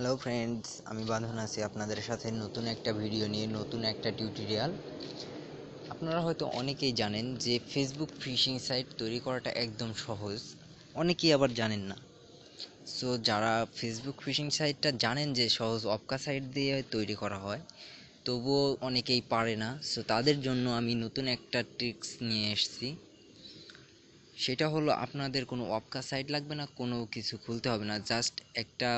Hello friends, আমি বাঁধন আছি আপনাদের সাথে নতুন একটা ভিডিও নিয়ে, নতুন একটা টিউটোরিয়াল। আপনারা হয়তো অনেকেই জানেন যে ফেসবুক ফিশিং সাইট তৈরি করাটা একদম সহজ, অনেকেই আবার জানেন না। সো যারা ফেসবুক ফিশিং সাইটটা জানেন যে সহজ অপকা সাইট দিয়ে তৈরি করা হয়, তবুও অনেকেই পারে না। সো তাদের জন্য আমি নতুন একটা ট্রিক্স নিয়ে এসেছি। সেটা হলো, আপনাদের কোনো অপকা সাইট লাগবে না, কোনো কিছু খুলতে হবে না। জাস্ট একটা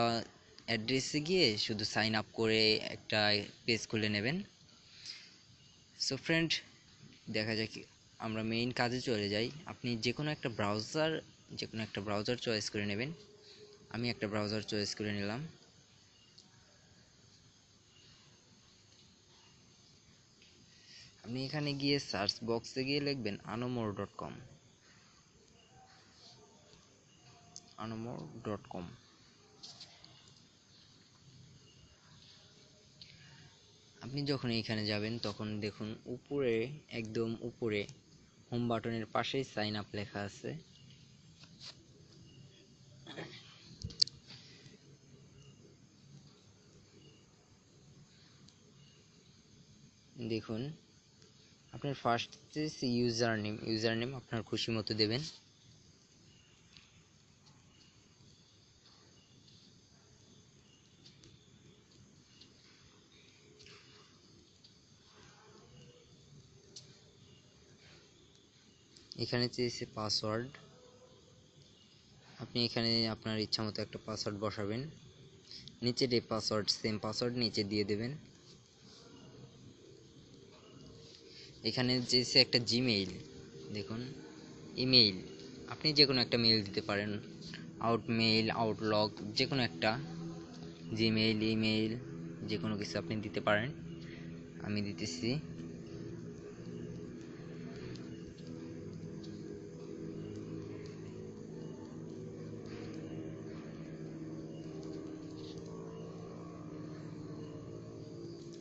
অ্যাড্রেসে গিয়ে শুধু সাইন আপ করে একটা পেজ খুলে নেবেন। সো ফ্রেন্ড, দেখা যাক, আমরা মেইন কাজে চলে যাই। আপনি যে কোনো একটা ব্রাউজার চয়েস করে নেবেন। আমি একটা ব্রাউজার চয়েস করে নিলাম। আপনি এখানে গিয়ে সার্চ বক্সে গিয়ে লিখবেন anomor.com। anomor.com। আপনি যখন এখানে যাবেন তখন দেখুন উপরে, একদম উপরে হোম বাটনের পাশেই সাইন আপ লেখা আছে। দেখুন, আপনার ফার্স্ট ইউজার নেম আপনার খুশি মতো দেবেন। এখানে চেয়েছে পাসওয়ার্ড। আপনি এখানে আপনার ইচ্ছা মতো একটা পাসওয়ার্ড বসাবেন। নিচে যে পাসওয়ার্ড, সেম পাসওয়ার্ড নিচে দিয়ে দেবেন। এখানে চেয়েছে একটা জিমেইল। দেখুন, ইমেইল, আপনি যে কোনো একটা মেইল দিতে পারেন। আউটমেইল, আউটলক, যে কোনো একটা, জিমেইল, ইমেইল, যে কোনো কিছু আপনি দিতে পারেন। আমি দিতেছি।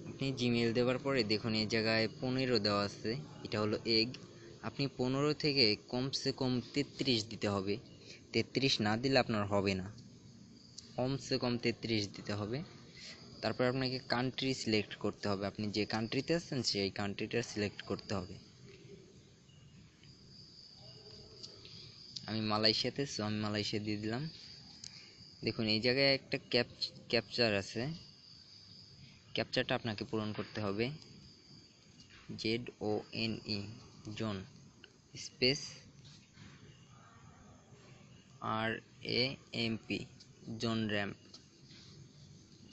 আপনি জিমেইল দেওয়ার পরে দেখুন এই জায়গায় 15 দেওয়া আছে, এটা হলো এগ। আপনি 15 থেকে কমসে কম 33 দিতে হবে। 33 না দিলে আপনার হবে না, কমসে কম 33 দিতে হবে। তারপর আপনাকে কান্ট্রি সিলেক্ট করতে হবে, আপনি যে কান্ট্রিতে আছেন সেই কান্ট্রিটা সিলেক্ট করতে হবে। আমি মালয়েশিয়াতে, সো আমি মালয়েশিয়া দিয়ে দিলাম। দেখুন এই জায়গায় একটা ক্যাপচার আছে, ক্যাপচারটা আপনাকে পূরণ করতে হবে। ZONE, জন, স্পেস RAM, জন র্যাম্প।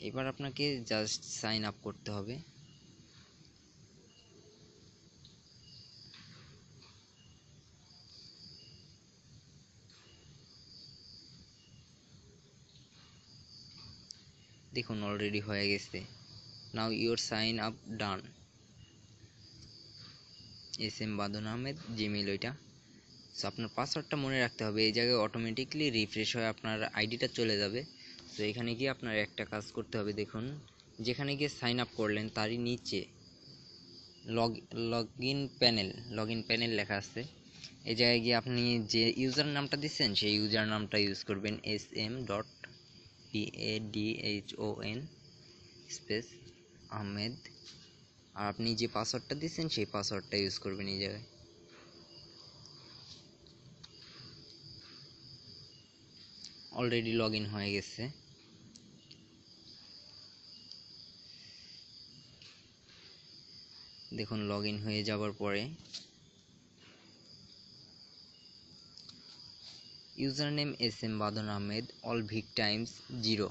এবার আপনাকে জাস্ট সাইন আপ করতে হবে। দেখুন অলরেডি হয়ে গেছে। Now your sign up done. SM Badon Ahmed, Gmail ওইটা। সো আপনার পাসওয়ার্ডটা মনে রাখতে হবে। এই জায়গায় অটোমেটিকলি রিফ্রেশ হয়ে আপনার আইডিটা চলে যাবে। সো এখানে গিয়ে আপনার একটা কাজ করতে হবে। দেখুন, যেখানে গিয়ে সাইন আপ করলেন তারই নিচে লগ ইন প্যানেল লেখা আছে। এই জায়গায় গিয়ে আপনি যে ইউজার নামটা দিচ্ছেন সেই ইউজার নামটা ইউজ করবেন, SM.PADHON স্পেস আহমেদ। আর আপনি যে পাসওয়ার্ডটা দিচ্ছেন সেই পাসওয়ার্ডটা ইউজ করবেন এই জায়গায়। অলরেডি লগ ইন হয়ে গেছে। দেখুন লগ ইন হয়ে যাওয়ার পরে user name SM Badon Ahmed, all vic Times 0।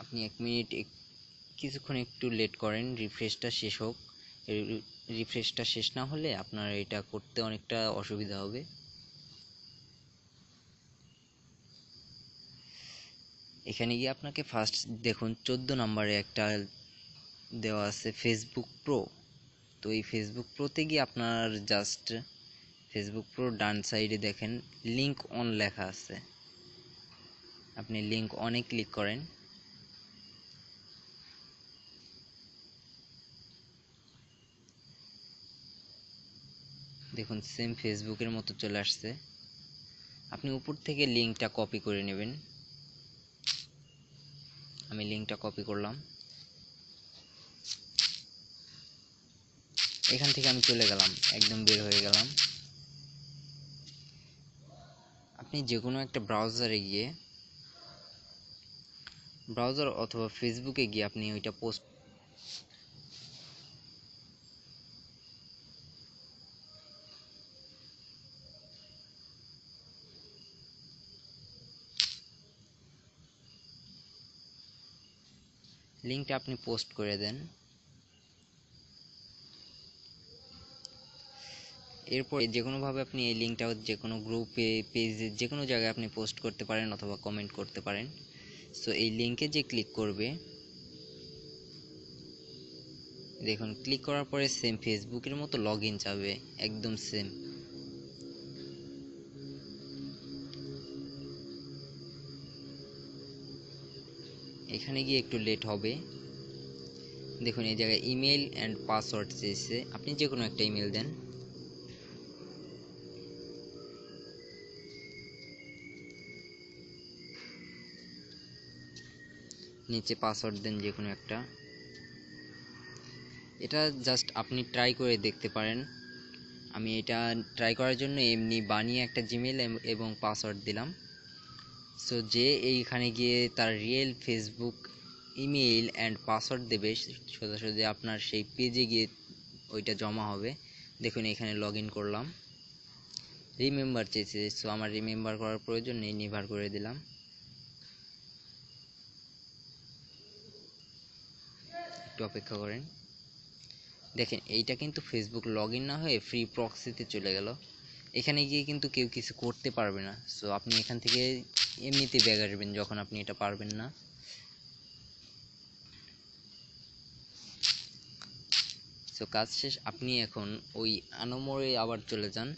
আপনি 1 মিনিট কিছুক্ষণ একটু লেট করেন, রিফ্রেশটা শেষ হোক। রিফ্রেশটা শেষ না হলে আপনার এটা করতে অনেকটা অসুবিধা হবে। এখানে গিয়ে আপনাকে ফার্স্ট দেখুন 14 নম্বরে একটা দেওয়া আছে ফেসবুক প্রো। তো এই ফেসবুক প্রোতে গিয়ে আপনার জাস্ট ফেসবুক প্রো ডান সাইডে দেখেন লিঙ্ক অন লেখা আছে, আপনি লিঙ্ক অনে ক্লিক করেন। দেখুন সেম ফেসবুকের মতো চলে আসছে। আপনি উপর থেকে লিঙ্কটা কপি করে নেবেন। আমি লিঙ্কটা কপি করলাম, এখান থেকে আমি চলে গেলাম, একদম বের হয়ে গেলাম। আপনি যে কোনো একটা ব্রাউজার অথবা ফেসবুকে গিয়ে আপনি ওইটা পোস্ট, লিঙ্কটা আপনি পোস্ট করে দেন। এরপর যে কোনোভাবে আপনি এই লিঙ্কটা যে কোনো গ্রুপে, পেজে, যে কোনো জায়গায় আপনি পোস্ট করতে পারেন অথবা কমেন্ট করতে পারেন। সো এই লিঙ্কে যে ক্লিক করবে, দেখুন ক্লিক করার পরে সেম ফেসবুকের মতো লগ ইন যাবে, একদম সেম। এখানে গিয়ে একটু লেট হবে। দেখুন এই জায়গায় ইমেল অ্যান্ড পাসওয়ার্ড চেয়েছে, আপনি যে কোনো একটা ইমেল দেন। নিচে পাসওয়ার্ড দেন যে কোনো একটা। এটা জাস্ট আপনি ট্রাই করে দেখতে পারেন। আমি এটা ট্রাই করার জন্য এমনি বানিয়ে একটা জিমেল এবং পাসওয়ার্ড দিলাম। সো যে এইখানে গিয়ে তার real Facebook email and password দেবে, সোজাসুজি আপনার সেই পেজে গিয়ে ওইটা জমা হবে। দেখুন এখানে লগ ইন করলাম, রিমেম্বার চেয়েছে, সো আমার রিমেম্বার করার প্রয়োজন নেই, নেভার করে দিলাম। একটু অপেক্ষা করেন। দেখেন এইটা কিন্তু ফেসবুক লগ ইন না হয়ে ফ্রি প্রক্সিতে চলে গেল। এখানে গিয়ে কিন্তু কেউ কিছু করতে পারবে না। সো আপনি এখান থেকে এমনিতে ব্যাগ আসবেন যখন আপনি এটা পারবেন না। সো কাজ শেষ, আপনি এখন ওই আনমোরে আবার চলে যান।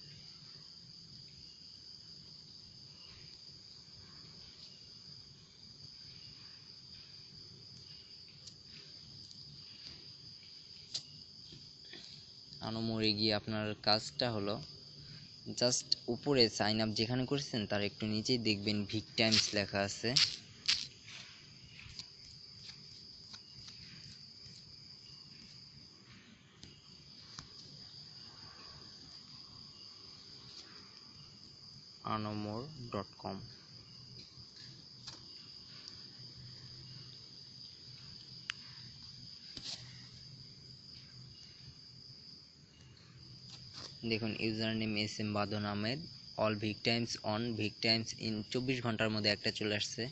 আনমোরে গিয়ে আপনার কাজটা হলো জাস্ট উপরে সাইন আপ যেখানে করেছেন তার একটু নিচেই দেখবেন ভিক টাইমস লেখা আছে। anomore.com। দেখুন user name SM Badon Ahmed, all vic times on, vic times in 24 ঘন্টার মধ্যে একটা চলে আসছে।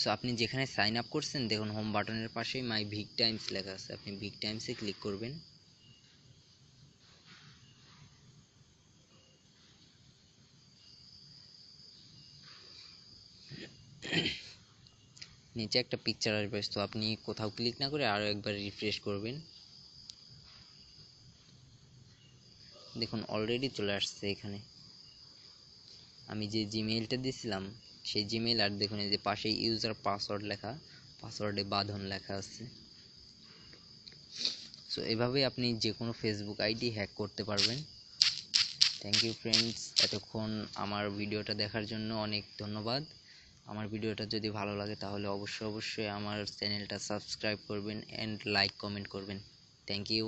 সো আপনি যেখানে সাইন আপ করছেন দেখুন হোম বাটনের পাশেই মাই ভিক টাইমস লেখা আছে, আপনি ভিক টাইমসে ক্লিক করবেন। নিচে একটা পিকচার আসবে, তো আপনি কোথাও ক্লিক না করে আরও একবার রিফ্রেশ করবেন। দেখুন অলরেডি চলে আসছে এখানে আমি যে জিমেইলটা দিয়েছিলাম সেই জিমেইল, আর দেখুন এই যে পাশে ইউজার পাসওয়ার্ড লেখা, পাসওয়ার্ডে বাঁধন লেখা আছে। সো এভাবেই আপনি যে কোনো ফেসবুক আইডি হ্যাক করতে পারবেন। থ্যাংক ইউ ফ্রেন্ডস, এতক্ষণ আমার ভিডিওটা দেখার জন্য অনেক ধন্যবাদ। আমার ভিডিওটা যদি ভালো লাগে তাহলে অবশ্যই আমার চ্যানেলটা সাবস্ক্রাইব করবেন অ্যান্ড লাইক কমেন্ট করবেন। Thank you.